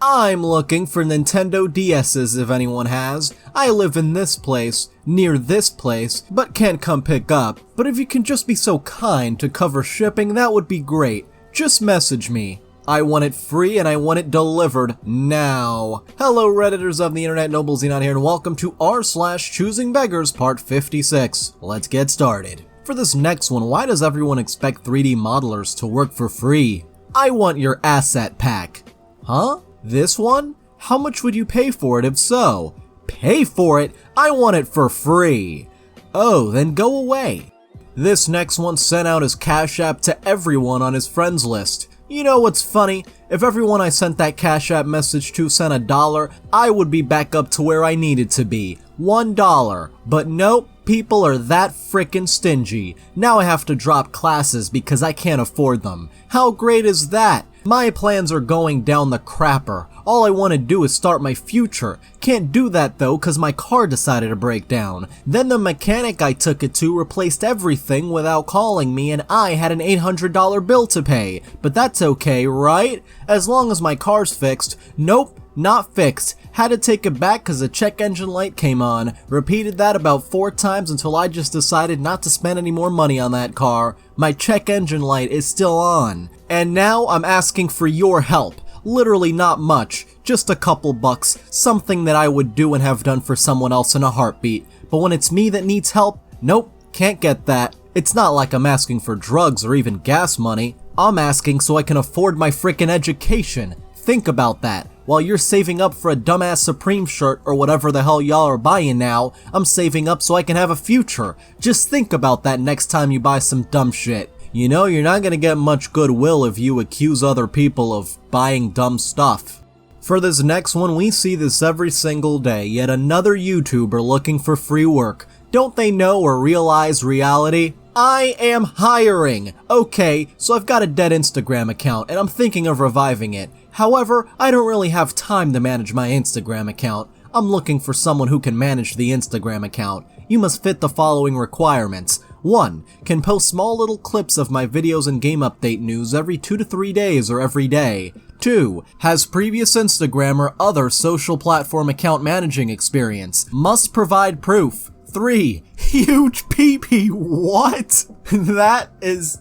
I'm looking for Nintendo DS's if anyone has. I live in this place, near this place, but can't come pick up. But if you can just be so kind to cover shipping, that would be great. Just message me. I want it free and I want it delivered now. Hello Redditors of the internet, Noble Xenon here, and welcome to r/ChoosingBeggars part 56. Let's get started. For this next one, why does everyone expect 3D modelers to work for free? I want your asset pack. Huh? This one? How much would you pay for it if so? Pay for it? I want it for free. Oh, then go away. This next one sent out his Cash App to everyone on his friends list. You know what's funny? If everyone I sent that Cash App message to sent $1, I would be back up to where I needed to be. $1. But nope, people are that frickin' stingy. Now I have to drop classes because I can't afford them. How great is that? My plans are going down the crapper. All I want to do is start my future. Can't do that though cause my car decided to break down. Then the mechanic I took it to replaced everything without calling me and I had an $800 bill to pay. But that's okay, right? As long as my car's fixed. Nope, not fixed. Had to take it back cause the check engine light came on. Repeated that about 4 times until I just decided not to spend any more money on that car. My check engine light is still on. And now I'm asking for your help. Literally not much, just a couple bucks, something that I would do and have done for someone else in a heartbeat. But when it's me that needs help, nope, can't get that. It's not like I'm asking for drugs or even gas money. I'm asking so I can afford my frickin' education. Think about that. While you're saving up for a dumbass Supreme shirt or whatever the hell y'all are buying now, I'm saving up so I can have a future. Just think about that next time you buy some dumb shit. You know, you're not gonna get much goodwill if you accuse other people of buying dumb stuff. For this next one, we see this every single day, yet another YouTuber looking for free work. Don't they know or realize reality? I am hiring! Okay, so I've got a dead Instagram account, and I'm thinking of reviving it. However, I don't really have time to manage my Instagram account. I'm looking for someone who can manage the Instagram account. You must fit the following requirements. 1. Can post small little clips of my videos and game update news every 2 to 3 days or every day. 2. Has previous Instagram or other social platform account managing experience. Must provide proof. 3. Huge PP. What? That is...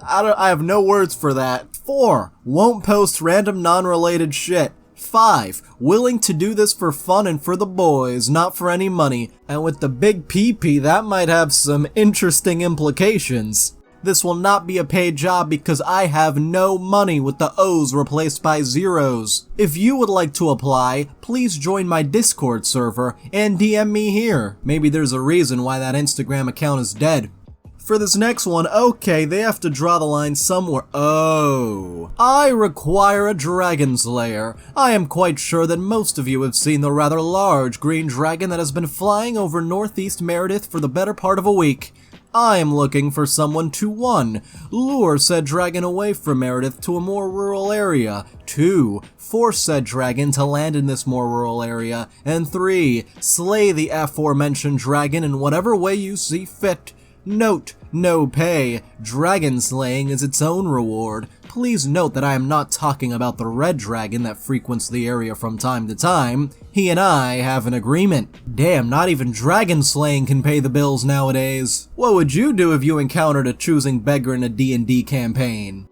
I have no words for that. 4. Won't post random non-related shit. 5. Willing to do this for fun and for the boys, not for any money. And with the big PP, that might have some interesting implications. This will not be a paid job because I have no money with the O's replaced by zeros. If you would like to apply, please join my Discord server and DM me here. Maybe there's a reason why that Instagram account is dead. For this next one, okay, they have to draw the line somewhere. Oh. I require a dragon slayer. I am quite sure that most of you have seen the rather large green dragon that has been flying over northeast Meredith for the better part of a week. I am looking for someone to 1. Lure said dragon away from Meredith to a more rural area. 2. Force said dragon to land in this more rural area. And 3. Slay the aforementioned dragon in whatever way you see fit. Note, no pay. Dragon slaying is its own reward. Please note that I am not talking about the red dragon that frequents the area from time to time. He and I have an agreement. Damn, not even dragon slaying can pay the bills nowadays. What would you do if you encountered a choosing beggar in a D&D campaign?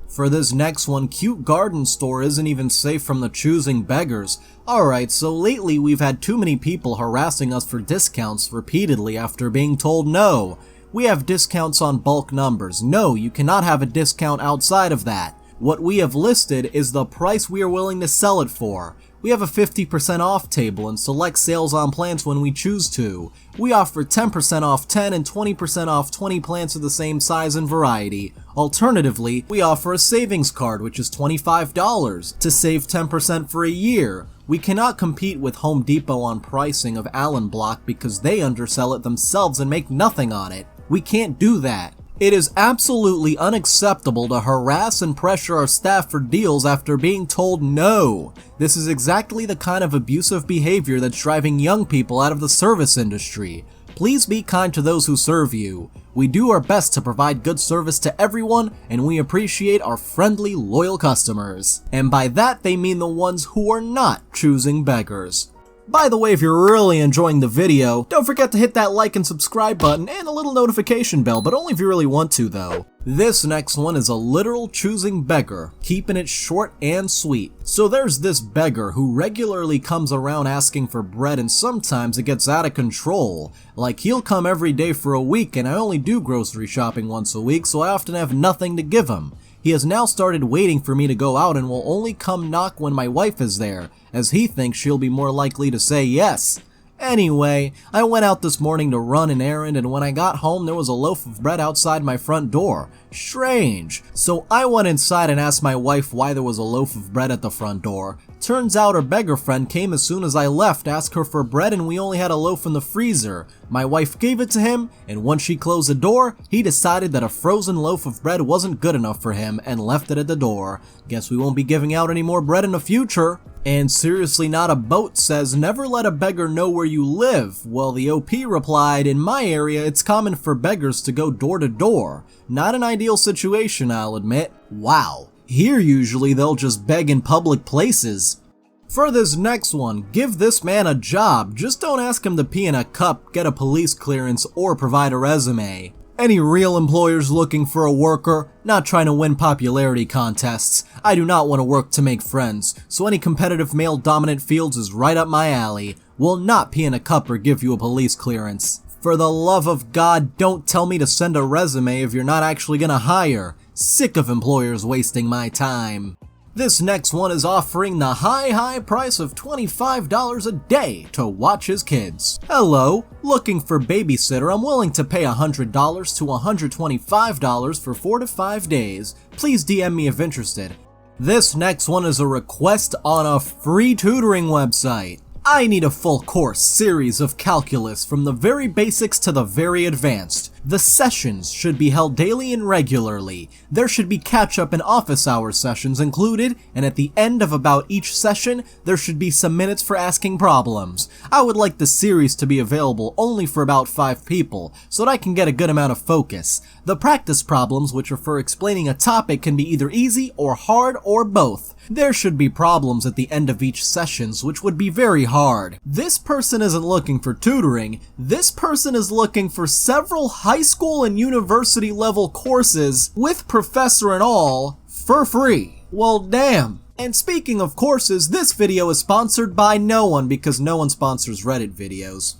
For this next one, cute garden store isn't even safe from the choosing beggars. Alright, so lately we've had too many people harassing us for discounts repeatedly after being told no. We have discounts on bulk numbers. No, you cannot have a discount outside of that. What we have listed is the price we are willing to sell it for. We have a 50% off table and select sales on plans when we choose to. We offer 10% off 10 and 20% off 20 plans of the same size and variety. Alternatively, we offer a savings card which is $25 to save 10% for a year. We cannot compete with Home Depot on pricing of Allen Block because they undersell it themselves and make nothing on it. We can't do that. It is absolutely unacceptable to harass and pressure our staff for deals after being told no. This is exactly the kind of abusive behavior that's driving young people out of the service industry. Please be kind to those who serve you. We do our best to provide good service to everyone, and we appreciate our friendly, loyal customers. And by that, they mean the ones who are not choosing beggars. By the way, if you're really enjoying the video, don't forget to hit that like and subscribe button and a little notification bell, but only if you really want to though. This next one is a literal choosing beggar, keeping it short and sweet. So there's this beggar who regularly comes around asking for bread, and sometimes it gets out of control. Like, he'll come every day for a week, and I only do grocery shopping once a week, so I often have nothing to give him. He has now started waiting for me to go out and will only come knock when my wife is there, as he thinks she'll be more likely to say yes. Anyway, I went out this morning to run an errand, and when I got home there was a loaf of bread outside my front door. Strange. So I went inside and asked my wife why there was a loaf of bread at the front door. Turns out her beggar friend came as soon as I left, asked her for bread, and we only had a loaf in the freezer. My wife gave it to him, and once she closed the door, he decided that a frozen loaf of bread wasn't good enough for him and left it at the door. Guess we won't be giving out any more bread in the future. And Seriously Not a Boat says, never let a beggar know where you live. Well, the OP replied, in my area it's common for beggars to go door to door. Not an ideal situation, I'll admit. Wow. Here usually they'll just beg in public places. For this next one, give this man a job. Just don't ask him to pee in a cup, get a police clearance, or provide a resume. Any real employers looking for a worker, not trying to win popularity contests. I do not want to work to make friends, so any competitive male-dominant fields is right up my alley. Will not pee in a cup or give you a police clearance. For the love of God, don't tell me to send a resume if you're not actually gonna hire. Sick of employers wasting my time. This next one is offering the high price of $25 a day to watch his kids. Hello, looking for babysitter. I'm willing to pay $100 to $125 for 4 to 5 days. Please DM me if interested. This next one is a request on a free tutoring website. I need a full course series of calculus from the very basics to the very advanced. The sessions should be held daily and regularly. There should be catch-up and office hours sessions included, and at the end of about each session, there should be some minutes for asking problems. I would like the series to be available only for about 5 people, so that I can get a good amount of focus. The practice problems, which are for explaining a topic, can be either easy or hard or both. There should be problems at the end of each sessions, which would be very hard. This person isn't looking for tutoring. This person is looking for several high school and university level courses with professor and all for free. Well, damn. And speaking of courses, this video is sponsored by no one because no one sponsors Reddit videos.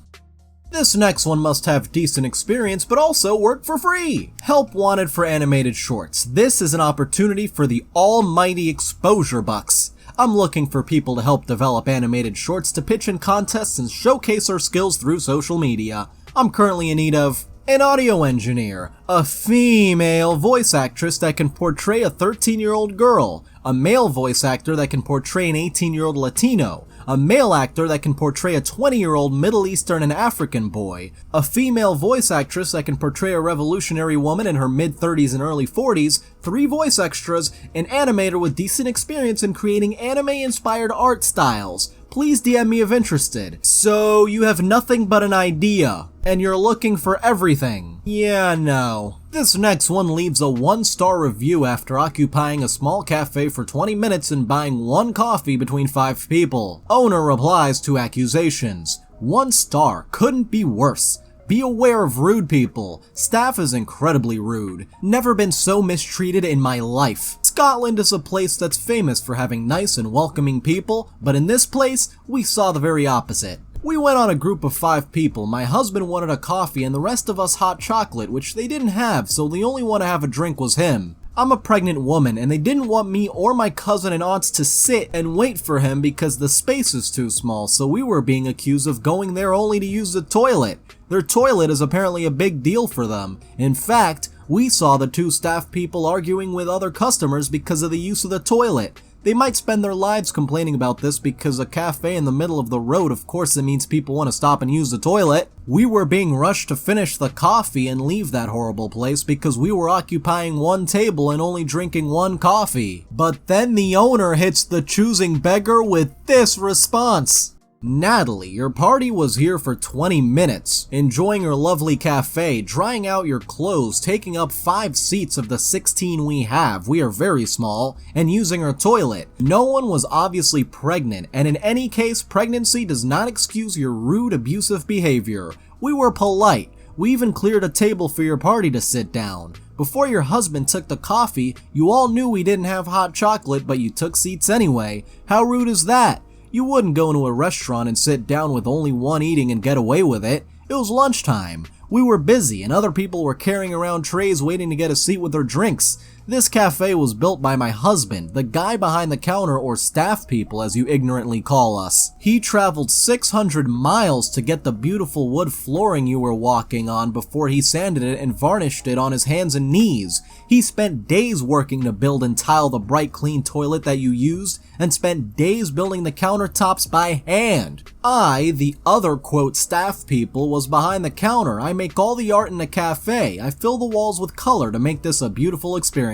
This next one must have decent experience but also work for free. Help wanted for animated shorts. This is an opportunity for the almighty exposure bucks. I'm looking for people to help develop animated shorts to pitch in contests and showcase our skills through social media. I'm currently in need of an audio engineer, a female voice actress that can portray a 13-year-old girl, a male voice actor that can portray an 18-year-old Latino, a male actor that can portray a 20-year-old Middle Eastern and African boy, a female voice actress that can portray a revolutionary woman in her mid-30s and early 40s, 3 voice extras, an animator with decent experience in creating anime-inspired art styles. Please DM me if interested. So, you have nothing but an idea, and you're looking for everything. Yeah, no. This next one leaves a 1-star review after occupying a small cafe for 20 minutes and buying 1 coffee between 5 people. Owner replies to accusations. 1 star, couldn't be worse. Be aware of rude people. Staff is incredibly rude. Never been so mistreated in my life. Scotland is a place that's famous for having nice and welcoming people, but in this place, we saw the very opposite. We went on a group of 5 people. My husband wanted a coffee and the rest of us hot chocolate, which they didn't have, so the only one to have a drink was him. I'm a pregnant woman, and they didn't want me or my cousin and aunts to sit and wait for him because the space is too small, so we were being accused of going there only to use the toilet. Their toilet is apparently a big deal for them. In fact, we saw the 2 staff people arguing with other customers because of the use of the toilet. They might spend their lives complaining about this because a cafe in the middle of the road, of course it means people want to stop and use the toilet. We were being rushed to finish the coffee and leave that horrible place because we were occupying 1 table and only drinking 1 coffee. But then the owner hits the choosing beggar with this response. Natalie, your party was here for 20 minutes, enjoying your lovely cafe, drying out your clothes, taking up 5 seats of the 16 we have, we are very small, and using our toilet. No one was obviously pregnant, and in any case, pregnancy does not excuse your rude, abusive behavior. We were polite. We even cleared a table for your party to sit down. Before your husband took the coffee, you all knew we didn't have hot chocolate, but you took seats anyway. How rude is that? You wouldn't go into a restaurant and sit down with only one eating and get away with it. It was lunchtime. We were busy and other people were carrying around trays waiting to get a seat with their drinks. This cafe was built by my husband, the guy behind the counter, or staff people as you ignorantly call us. He traveled 600 miles to get the beautiful wood flooring you were walking on before he sanded it and varnished it on his hands and knees. He spent days working to build and tile the bright clean toilet that you used, and spent days building the countertops by hand. I, the other quote staff people, was behind the counter. I make all the art in the cafe. I fill the walls with color to make this a beautiful experience.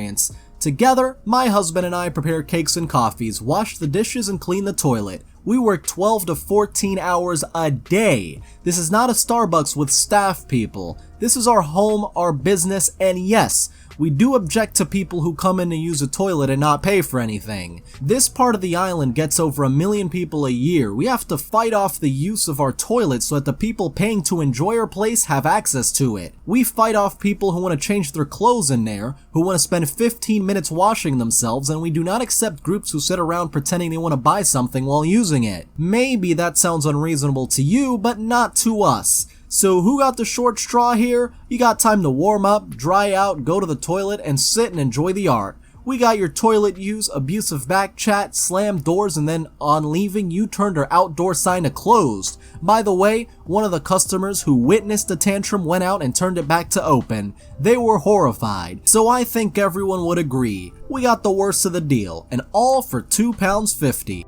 Together, my husband and I prepare cakes and coffees, wash the dishes, and clean the toilet. We work 12 to 14 hours a day. This is not a Starbucks with staff people. This is our home, our business, and yes, we do object to people who come in to use a toilet and not pay for anything. This part of the island gets over 1 million people a year. We have to fight off the use of our toilets so that the people paying to enjoy our place have access to it. We fight off people who want to change their clothes in there, who want to spend 15 minutes washing themselves, and we do not accept groups who sit around pretending they want to buy something while using it. Maybe that sounds unreasonable to you, but not to us. So who got the short straw here? You got time to warm up, dry out, go to the toilet, and sit and enjoy the art. We got your toilet use, abusive back chat, slammed doors, and then on leaving, you turned our outdoor sign to closed. By the way, one of the customers who witnessed the tantrum went out and turned it back to open. They were horrified, so I think everyone would agree. We got the worst of the deal, and all for £2.50.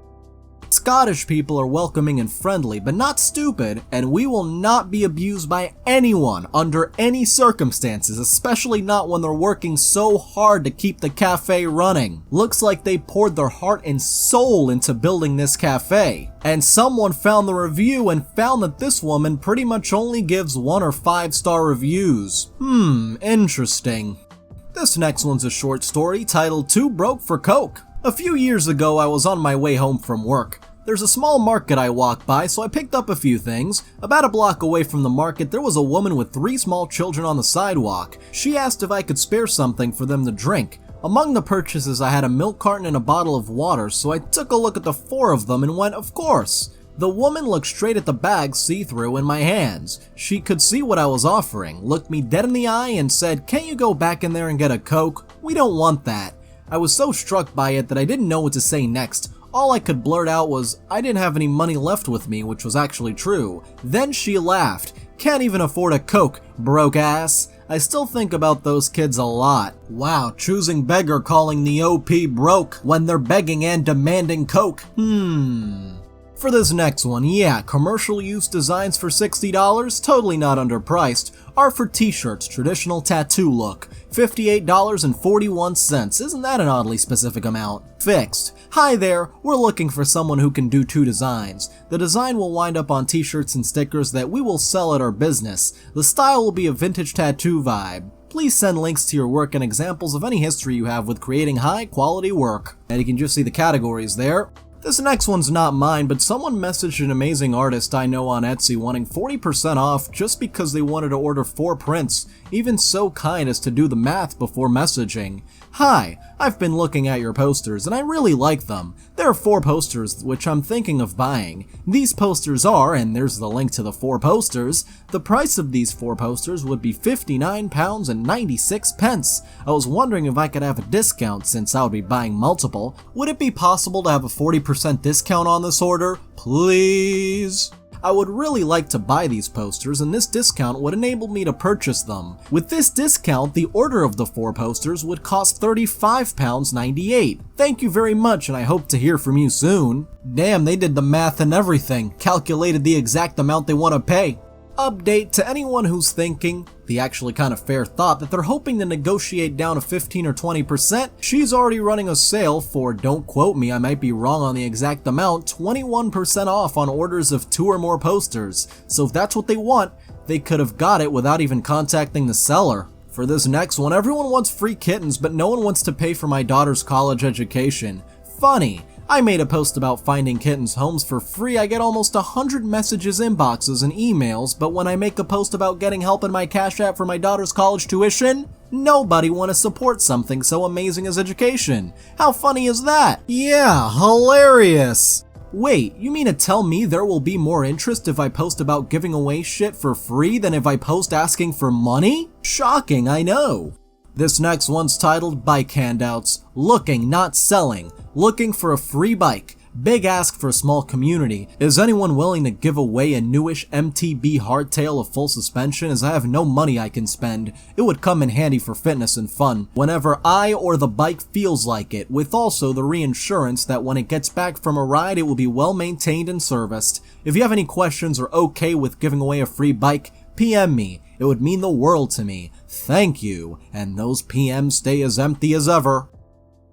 Scottish people are welcoming and friendly, but not stupid, and we will not be abused by anyone under any circumstances, especially not when they're working so hard to keep the cafe running. Looks like they poured their heart and soul into building this cafe. And someone found the review and found that this woman pretty much only gives 1 or 5-star reviews. Interesting. This next one's a short story titled Too Broke for Coke. A few years ago, I was on my way home from work. There's a small market I walk by, so I picked up a few things. About a block away from the market, there was a woman with 3 small children on the sidewalk. She asked if I could spare something for them to drink. Among the purchases, I had a milk carton and a bottle of water, so I took a look at the 4 of them and went, of course. The woman looked straight at the bag see-through in my hands. She could see what I was offering, looked me dead in the eye, and said, "Can't you go back in there and get a Coke? We don't want that." I was so struck by it that I didn't know what to say next. All I could blurt out was, I didn't have any money left with me, which was actually true. Then she laughed. "Can't even afford a Coke, broke ass." I still think about those kids a lot. Wow, choosing beggar calling the OP broke when they're begging and demanding Coke. For this next one, yeah, commercial use designs for $60, totally not underpriced, are for t-shirts, traditional tattoo look, $58.41, isn't that an oddly specific amount? Fixed. Hi there, we're looking for someone who can do 2 designs. The design will wind up on t-shirts and stickers that we will sell at our business. The style will be a vintage tattoo vibe. Please send links to your work and examples of any history you have with creating high quality work. And you can just see the categories there. This next one's not mine, but someone messaged an amazing artist I know on Etsy wanting 40% off just because they wanted to order 4 prints, even so kind as to do the math before messaging. Hi, I've been looking at your posters and I really like them. There are 4 posters which I'm thinking of buying. These posters are, and there's the link to the 4 posters, the price of these 4 posters would be £59.96. I was wondering if I could have a discount since I would be buying multiple. Would it be possible to have a 40% discount on this order? Please? I would really like to buy these posters and this discount would enable me to purchase them. With this discount, the order of the 4 posters would cost £35.98. Thank you very much and I hope to hear from you soon. Damn, they did the math and everything, calculated the exact amount they want to pay. Update to anyone who's thinking, the actually kind of fair thought, that they're hoping to negotiate down to 15 or 20%, she's already running a sale for, don't quote me, I might be wrong on the exact amount, 21% off on orders of 2 or more posters. So if that's what they want, they could have got it without even contacting the seller. For this next one, everyone wants free kittens, but no one wants to pay for my daughter's college education. Funny. I made a post about finding kittens homes for free. I get almost 100 messages, inboxes, and emails, but when I make a post about getting help in my Cash App for my daughter's college tuition, nobody want to support something so amazing as education. How funny is that? Yeah, hilarious. Wait, you mean to tell me there will be more interest if I post about giving away shit for free than if I post asking for money? Shocking, I know. This next one's titled Bike Handouts. Looking, not selling. Looking for a free bike. Big ask for a small community. Is anyone willing to give away a newish MTB hardtail of full suspension, as I have no money I can spend? It would come in handy for fitness and fun, whenever I or the bike feels like it, with also the reinsurance that when it gets back from a ride it will be well maintained and serviced. If you have any questions or okay with giving away a free bike, PM me. It would mean the world to me. Thank you, and those PMs stay as empty as ever.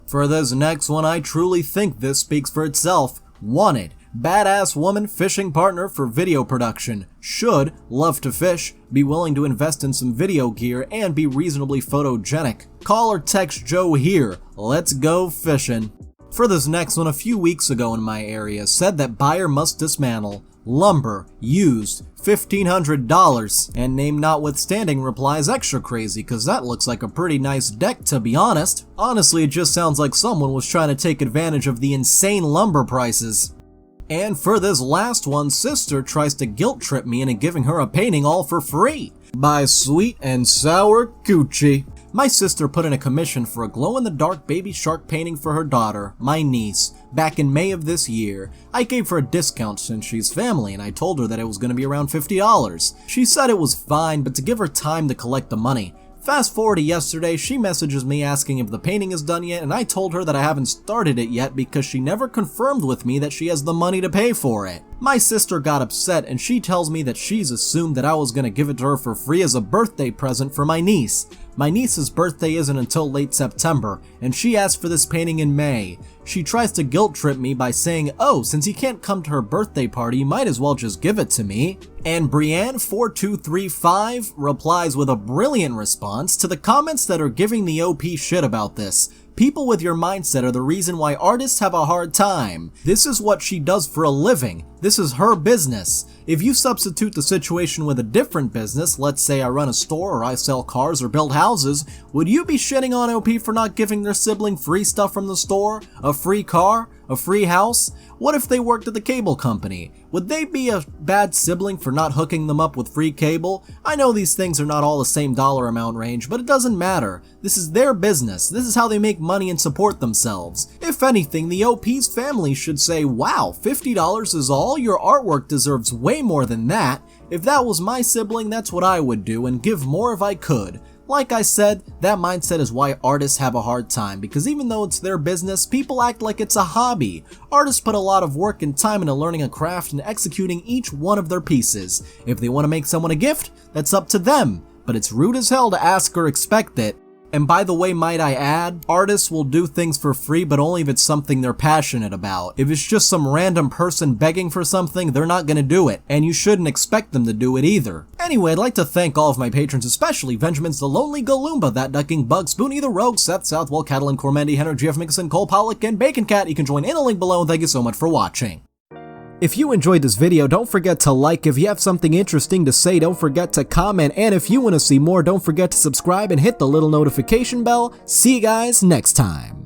For this next one, I truly think this speaks for itself. Wanted. Badass woman fishing partner for video production. Should love to fish, be willing to invest in some video gear, and be reasonably photogenic. Call or text Joe here. Let's go fishing. For this next one, a few weeks ago in my area, said that buyer must dismantle. Lumber, used, $1,500, and name notwithstanding replies extra crazy cause that looks like a pretty nice deck to be honest. Honestly, it just sounds like someone was trying to take advantage of the insane lumber prices. And for this last one, sister tries to guilt trip me into giving her a painting all for free. By Sweet and Sour Coochie. My sister put in a commission for a glow-in-the-dark baby shark painting for her daughter, my niece, back in May of this year. I gave her a discount since she's family and I told her that it was going to be around $50. She said it was fine, but to give her time to collect the money. Fast forward to yesterday, she messages me asking if the painting is done yet, and I told her that I haven't started it yet because she never confirmed with me that she has the money to pay for it. My sister got upset and she tells me that she's assumed that I was gonna give it to her for free as a birthday present for my niece. My niece's birthday isn't until late September, and she asked for this painting in May. She tries to guilt trip me by saying, oh, since you can't come to her birthday party, you might as well just give it to me. And Brianne4235 replies with a brilliant response to the comments that are giving the OP shit about this. People with your mindset are the reason why artists have a hard time. This is what she does for a living. This is her business. If you substitute the situation with a different business, let's say I run a store or I sell cars or build houses, would you be shitting on OP for not giving their sibling free stuff from the store? A free car? A free house? What if they worked at the cable company? Would they be a bad sibling for not hooking them up with free cable? I know these things are not all the same dollar amount range, but it doesn't matter. This is their business. This is how they make money and support themselves. If anything, the OP's family should say, wow, $50 is all? Your artwork deserves way more than that. If that was my sibling, that's what I would do and give more if I could. Like I said, that mindset is why artists have a hard time, because even though it's their business, people act like it's a hobby. Artists put a lot of work and time into learning a craft and executing each one of their pieces. If they want to make someone a gift, that's up to them, but it's rude as hell to ask or expect it. And by the way, might I add, artists will do things for free, but only if it's something they're passionate about. If it's just some random person begging for something, they're not gonna do it, and you shouldn't expect them to do it either. Anyway, I'd like to thank all of my patrons, especially Benjamin's the Lonely Galumba, That Ducking Bug, Spoonie the Rogue, Seth Southwell, Catalan Cormandy, Henry, Jeff Mickelson, Cole Pollock, and Bacon Cat. You can join in the link below, and thank you so much for watching. If you enjoyed this video, don't forget to like. If you have something interesting to say, don't forget to comment. And if you want to see more, don't forget to subscribe and hit the little notification bell. See you guys next time.